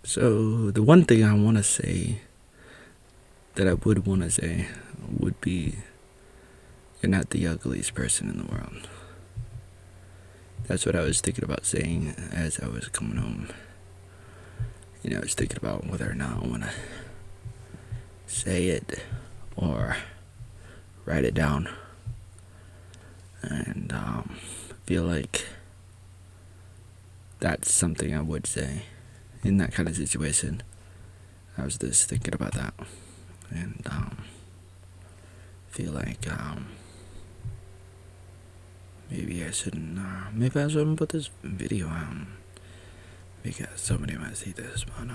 So the one thing I want to say that I would want to say would be, you're not the ugliest person in the world. That's what I was thinking about saying as I was coming home. I was thinking about whether or not I want to say it or write it down. And feel like that's something I would say in that kind of situation. I was just thinking about that. And feel like maybe I shouldn't put this video out because somebody might see this, but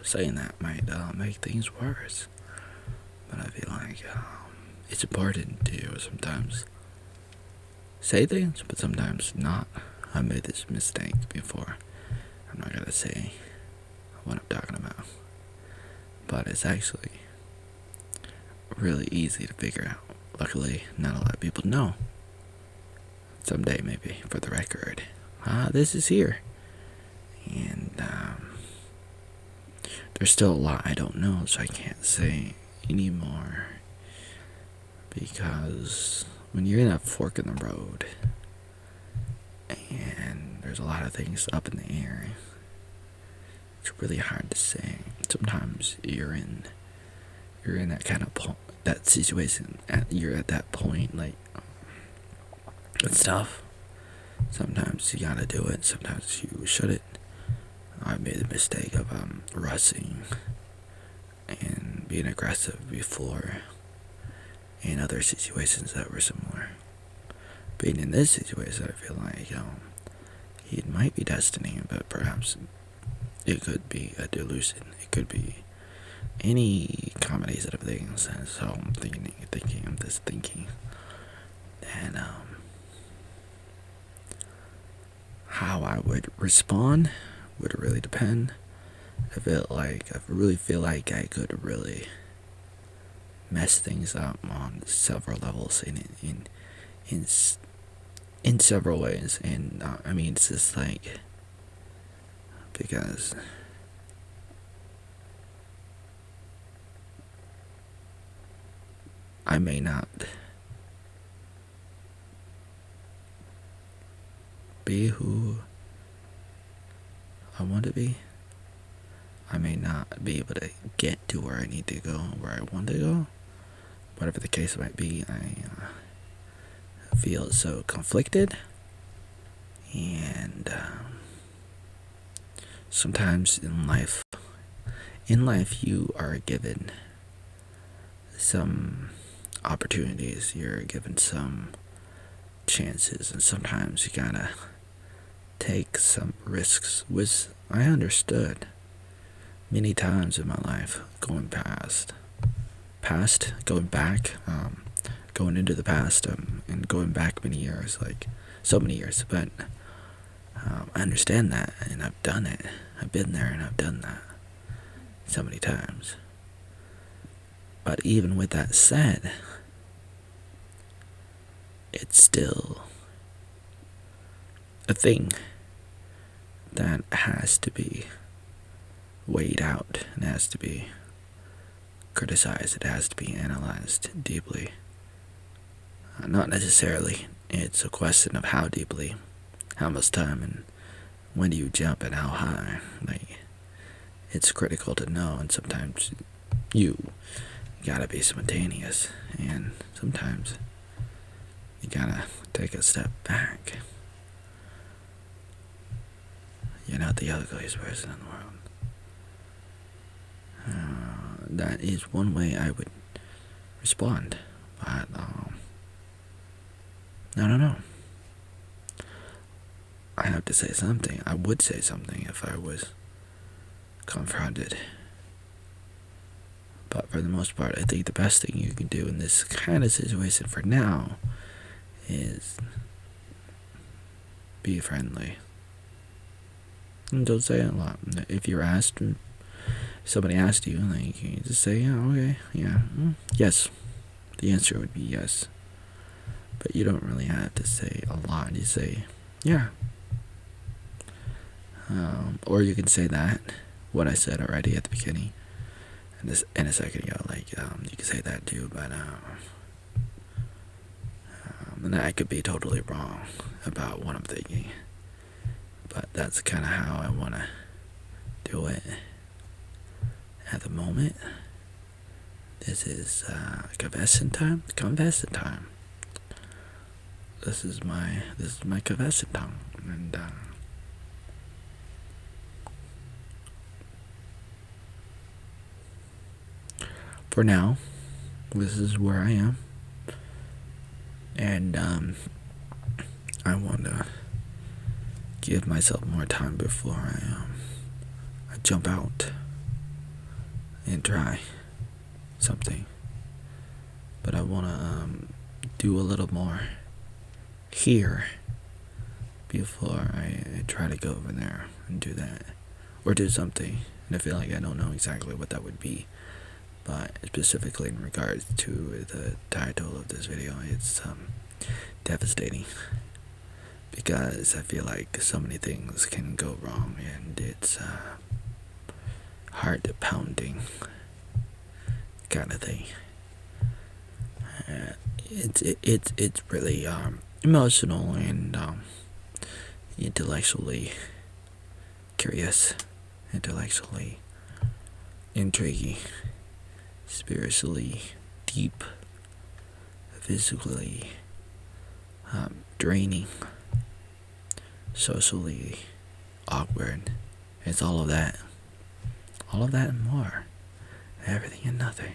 saying that might make things worse. But I feel like it's important to sometimes say things, but sometimes not. I made this mistake before. I'm not gonna say what I'm talking about, but it's actually really easy to figure out. Luckily, not a lot of people know. Someday, maybe, for the record, this is here. And there's still a lot I don't know, so I can't say anymore. Because when you're in a fork in the road, and there's a lot of things up in the air, it's really hard to say. Sometimes you're in that kind of that situation. You're at that point, like, it's tough. Sometimes you gotta do it. Sometimes you shouldn't. I made the mistake of rushing and being aggressive before in other situations that were similar. Being in this situation, I feel like it might be destiny, but perhaps it could be a delusion. It could be any combination of things. And so I'm thinking, and how I would respond would really depend. I really feel like I could really mess things up on several levels in several ways. And I mean, it's just like, because I may not be who I want to be. I may not be able to get to where I need to go, where I want to go. Whatever the case might be, I feel so conflicted. And sometimes in life you are given some opportunities, you're given some chances, and sometimes you gotta take some risks, which I understood many times in my life, going going into the past, and going back many years, like so many years. But I understand that, and I've done it. I've been there, and I've done that so many times. But even with that said, it's still a thing that has to be weighed out. It has to be criticized. It has to be analyzed deeply. Not necessarily. It's a question of how deeply, how much time, and when do you jump and how high. Like, it's critical to know, and sometimes you gotta be spontaneous, and sometimes you gotta take a step back. You're not the ugliest person in the world. That is one way I would respond, but I don't know. I have to say something. I would say something if I was confronted. But for the most part, I think the best thing you can do in this kind of situation for now is be friendly. And don't say it a lot. If you're asked, somebody asked you, like, you just say, yeah, okay, yeah, yes. The answer would be yes. But you don't really have to say a lot. You say, yeah. Or you can say that, what I said already at the beginning, and a second ago. Like, you could say that too, but and I could be totally wrong about what I'm thinking. But that's kind of how I want to do it at the moment. This is confession time. Confession time. This is my confession time, and for now, this is where I am, and I want to give myself more time before I jump out and try something. But I want to do a little more here before I try to go over there and do that, or do something. And I feel like I don't know exactly what that would be, but specifically in regards to the title of this video, it's devastating, because I feel like so many things can go wrong, and it's heart pounding kind of thing. It's really emotional and intellectually curious, intellectually intriguing, spiritually deep, physically draining, socially awkward. It's all of that and more, everything and nothing.